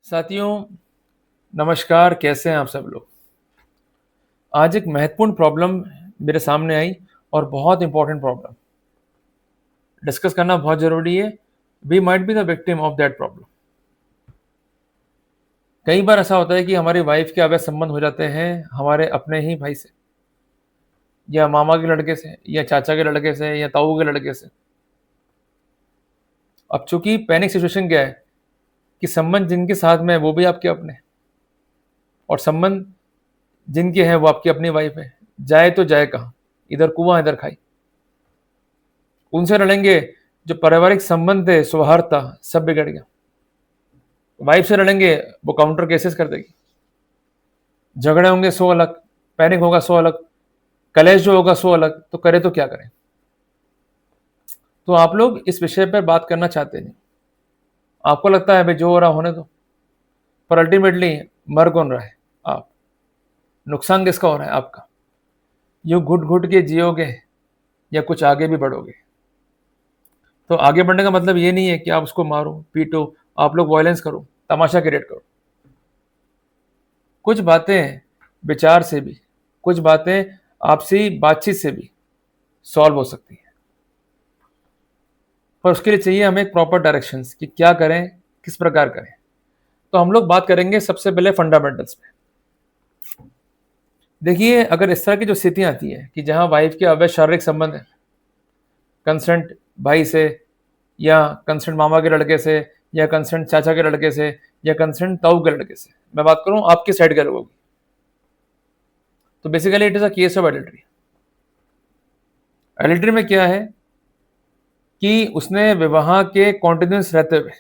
साथियों, नमस्कार। कैसे हैं आप सब लोग। आज एक महत्वपूर्ण प्रॉब्लम मेरे सामने आई और बहुत इंपॉर्टेंट प्रॉब्लम डिस्कस करना बहुत ज़रूरी है। We might be the victim of that problem. कई बार ऐसा होता है कि हमारी वाइफ के अवैध संबंध हो जाते हैं हमारे अपने ही भाई से, या मामा के लड़के से, या चाचा के लड़के से, या ताऊ के लड़के से। अब चूंकि पैनिक सिचुएशन क्या है कि संबंध जिनके साथ में है वो भी आपके अपने, और संबंध जिनके हैं वो आपकी अपनी वाइफ है। जाए तो जाए कहाँ, इधर कुआं इधर खाई। उनसे लड़ेंगे, जो पारिवारिक संबंध थे, सौहार्द था, सब बिगड़ गया। वाइफ से लड़ेंगे, वो काउंटर केसेस कर देगी। झगड़े होंगे 100 अलग, पैनिक होगा 100 अलग, कलेश जो होगा 100 अलग। तो करे तो क्या करें। तो आप लोग इस विषय पर बात करना चाहते नहीं। आपको लगता है भाई जो हो रहा होने दो, पर अल्टीमेटली मर कौन रहा है? आप। नुकसान किसका हो रहा है? आपका। यूं घुट घुट के जियोगे या कुछ आगे भी बढ़ोगे? तो आगे बढ़ने का मतलब ये नहीं है कि आप उसको मारो पीटो, आप लोग वायलेंस करो, तमाशा क्रिएट करो। कुछ बातें विचार से भी, कुछ बातें आपसी बातचीत से भी सॉल्व हो सकती है। पर उसके लिए चाहिए हमें एक प्रॉपर डायरेक्शंस कि क्या करें, किस प्रकार करें। तो हम लोग बात करेंगे सबसे पहले फंडामेंटल्स पे। देखिए, अगर इस तरह की जो स्थितियां आती है कि जहां वाइफ के अवैध शारीरिक संबंध है कंसर्ट भाई से, या कंसर्ट मामा के लड़के से, या कंसर्ट चाचा के लड़के से, या कंसर्ट ताऊ के लड़के से, मैं बात करूं आपके साइड के लोगों की, तो basically it is a case of adultery. Adultery में क्या है कि उसने विवाह के कॉन्टिन्यूस रहते हुए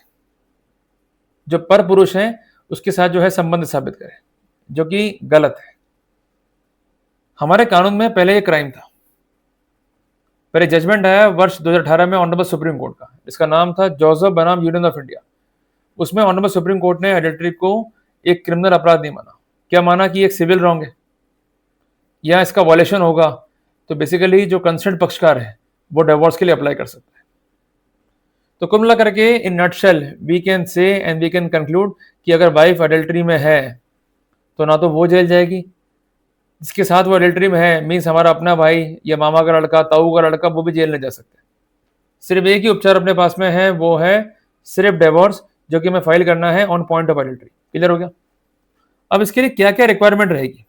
जो पर पुरुष हैं उसके साथ जो है संबंध स्थापित करे, जो कि गलत है। हमारे कानून में पहले ये क्राइम था। पहले जजमेंट आया वर्ष 2018 में ऑनरेबल सुप्रीम कोर्ट का, इसका नाम था जोसेफ बनाम यूनियन ऑफ इंडिया। उसमें ऑनरेबल सुप्रीम कोर्ट ने एडल्ट्री को एक क्रिमिनल अपराध नहीं माना। क्या माना कि एक सिविल रॉन्ग है या इसका वॉयलेशन होगा तो बेसिकली जो कंसर्न पक्षकार है वो डिवोर्स के लिए अप्लाई कर सकता है। तो कुल मिला करके in nutshell we can say and we can conclude कि अगर वाइफ एडल्ट्री में है तो ना तो वो जेल जाएगी, जिसके साथ वो एडल्ट्री में है मीन्स हमारा अपना भाई या मामा का लड़का, ताऊ का लड़का, वो भी जेल नहीं जा सकते। सिर्फ एक ही उपचार अपने पास में है, वो है सिर्फ डिवोर्स, जो कि हमें फाइल करना है on point of adultery. Clear हो गया? अब इसके लिए क्या क्या रिक्वायरमेंट रहेगी?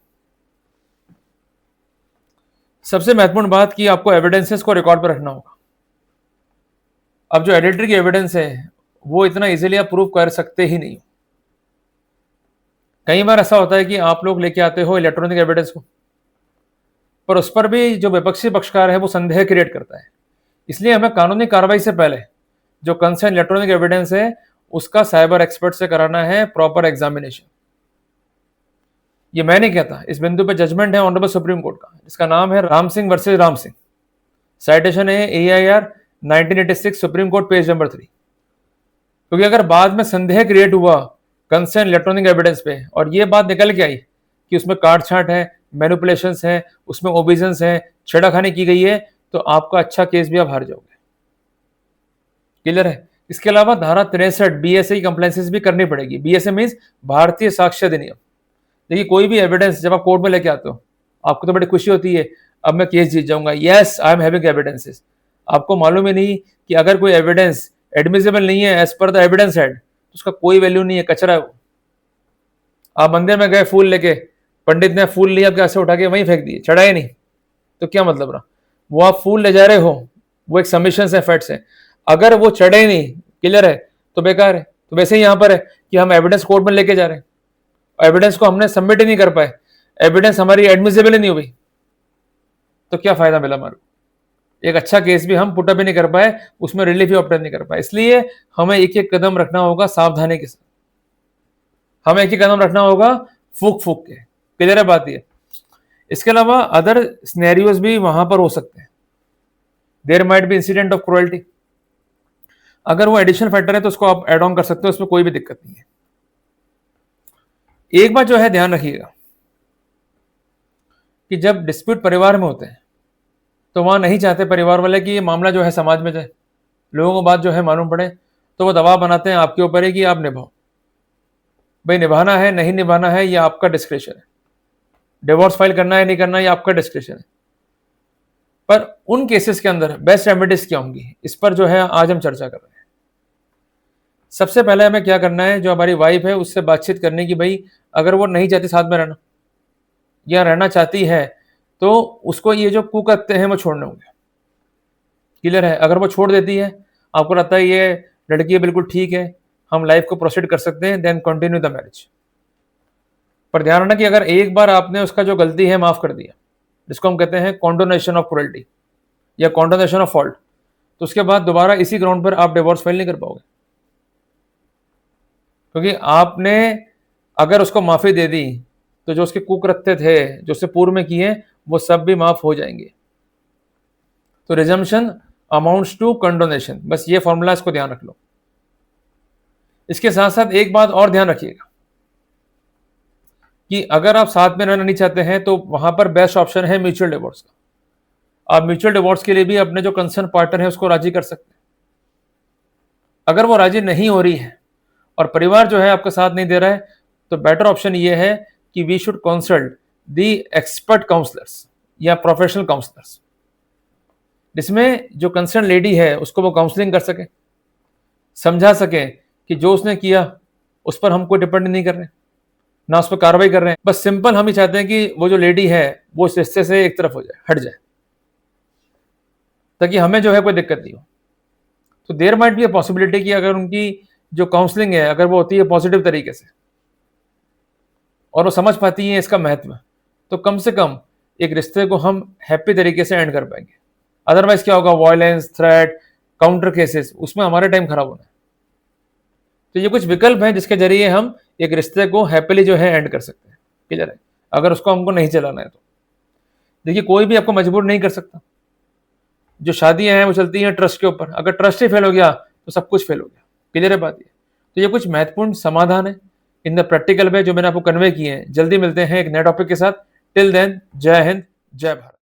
सबसे महत्वपूर्ण बात कि आपको एविडेंसेस को रिकॉर्ड पर रखना होगा। अब जो एडल्ट्री की एविडेंस है वो इतना इजीली आप प्रूव कर सकते ही नहीं। कई बार ऐसा होता है कि आप लोग लेके आते हो इलेक्ट्रॉनिक एविडेंस को, पर उस पर भी जो विपक्षी पक्षकार है वो संदेह क्रिएट करता है। इसलिए हमें कानूनी कार्रवाई से पहले जो कंसर्न इलेक्ट्रॉनिक एविडेंस है उसका साइबर एक्सपर्ट से कराना है प्रॉपर एग्जामिनेशन। ये मैं नहीं कहता, इस बिंदु पे जजमेंट है ऑनरेबल सुप्रीम कोर्ट का, जिसका नाम है राम सिंह वर्सेस राम सिंह। साइटेशन है AIR 1986, supreme court, page number 3। क्योंकि अगर बाद में संदेह क्रिएट हुआ कंसर्न इलेक्ट्रॉनिक एविडेंस पे और ये बात निकल के आई कि उसमें काट छाट है, मैनिपुलेशंस है, उसमें ओबिजन्स है, छेड़ाखानी की गई है, तो आपका अच्छा केस भी आप हार जाओगे। क्लियर है? इसके अलावा धारा 63 BSA की कंप्लाइंसेस भी करनी पड़ेगी। BSA मीन्स भारतीय साक्ष्य अधिनियम। देखिए, कोई भी एविडेंस जब आप कोर्ट में लेके आते हो आपको तो बड़ी खुशी होती है, अब मैं केस जीत जाऊंगा, yes I am having evidences. आपको मालूम ही नहीं कि अगर कोई एविडेंस एडमिसिबल नहीं है as per the evidence head तो उसका कोई वैल्यू नहीं है, कचरा है वो। आप मंदिर में गए फूल लेके, पंडित ने फूल लिया, आपके ऐसे उठा के वहीं फेंक दिए, चढ़ाए नहीं, तो क्या मतलब रहा? वो आप फूल ले जा रहे हो, वो एक सबमिशन है, फैक्ट्स है। अगर वो चढ़े नहीं, क्लियर है, तो बेकार है। तो वैसे ही यहां पर है कि हम एविडेंस कोर्ट में लेके जा रहे हैं, एविडेंस को हमने सबमिट ही नहीं कर पाए, एविडेंस हमारी एडमिसिबल ही नहीं हुई, तो क्या फायदा मिला हमारे को? एक अच्छा केस भी हम पुटअप ही नहीं कर पाए, उसमें रिलीफ भी ऑब्टेन नहीं कर पाए। इसलिए हमें एक एक कदम रखना होगा सावधानी के साथ, हमें एक ही कदम रखना होगा फूक फूक के। क्लियर है बात ये? इसके अलावा अदर सिनेरियोज भी वहां पर हो सकते हैं। There might be incident of cruelty. अगर वो एडिशनल फैक्टर है तो उसको आप एड ऑन कर सकते हो, उसमें कोई भी दिक्कत नहीं है। एक बात जो है ध्यान रखिएगा कि जब डिस्प्यूट परिवार में होते हैं तो वहां नहीं चाहते परिवार वाले कि ये मामला जो है समाज में जाए, लोगों को बात जो है मालूम पड़े, तो वो दबाव बनाते हैं आपके ऊपर ही कि आप निभाओ। भाई निभाना है नहीं निभाना है ये आपका डिस्क्रिप्शन है, डिवोर्स फाइल करना है नहीं करना है ये आपका डिस्क्रिप्शन है। पर उन केसेस के अंदर बेस्ट रेमेडीज क्या होंगी, इस पर जो है आज हम चर्चा कर रहे हैं। सबसे पहले हमें क्या करना है, जो हमारी वाइफ है उससे बातचीत करने की, भाई अगर वो नहीं चाहती साथ में रहना या रहना चाहती है तो उसको ये जो कुकर्ते हैं वो छोड़ने होंगे। क्लियर है? अगर वो छोड़ देती है, आपको लगता है ये लड़की बिल्कुल ठीक है, हम लाइफ को प्रोसीड कर सकते हैं, देन कंटिन्यू द मैरिज। पर ध्यान रखना कि अगर एक बार आपने उसका जो गलती है माफ कर दिया, जिसको हम कहते हैं कॉन्डोनेशन ऑफ क्रुएल्टी या कॉन्डोनेशन ऑफ फॉल्ट, तो उसके बाद दोबारा इसी ग्राउंड पर आप डिवोर्स फाइल नहीं कर पाओगे, क्योंकि आपने अगर उसको माफी दे दी तो जो उसके कुकृत्य थे जो उससे पूर्व में किए वो सब भी माफ हो जाएंगे। तो रिजम्पशन अमाउंट्स टू कंडोनेशन, बस ये फॉर्मूला इसको ध्यान रख लो। इसके साथ साथ एक बात और ध्यान रखिएगा कि अगर आप साथ में रहना नहीं चाहते हैं तो वहां पर बेस्ट ऑप्शन है म्यूचुअल डिवोर्स का। आप म्यूचुअल डिवोर्स के लिए भी अपने जो कंसर्न पार्टनर है उसको राजी कर सकते हैं। अगर वो राजी नहीं हो रही है और परिवार जो है आपका साथ नहीं दे रहा है, तो बेटर ऑप्शन ये है कि we should consult the expert counsellors या प्रोफेशनल काउंसलर्स, जिसमें जो कंसर्न लेडी है उसको वो काउंसलिंग कर सके, समझा सके कि जो उसने किया उस पर हम कोई डिपेंड नहीं कर रहे, ना उस पर कार्रवाई कर रहे हैं, बस सिंपल हम ही चाहते हैं कि वो जो लेडी है वो इस रिश्ते से एक तरफ हो जाए, हट जाए, ताकि हमें जो है कोई दिक्कत नहीं हो। तो there might be a possibility कि अगर उनकी जो काउंसलिंग है अगर वो होती है पॉजिटिव तरीके से और वो समझ पाती है इसका महत्व, तो कम से कम एक रिश्ते को हम हैप्पी तरीके से एंड कर पाएंगे। अदरवाइज क्या होगा, वायलेंस, थ्रेट, काउंटर केसेस, उसमें हमारा टाइम खराब होना है। तो ये कुछ विकल्प हैं जिसके जरिए हम एक रिश्ते को हैप्पीली जो है एंड कर सकते हैं। क्लियर है? अगर उसको हमको नहीं चलाना है तो देखिए, कोई भी आपको मजबूर नहीं कर सकता। जो शादियां हैं वो चलती हैं ट्रस्ट के ऊपर, अगर ट्रस्ट ही फेल हो गया तो सब कुछ फेल हो गया। क्लियर है बात ये? तो ये कुछ महत्वपूर्ण समाधान है इन द प्रैक्टिकल में जो मैंने आपको कन्वे किए हैं। जल्दी मिलते हैं एक नए टॉपिक के साथ। टिल देन, जय हिंद, जय भारत।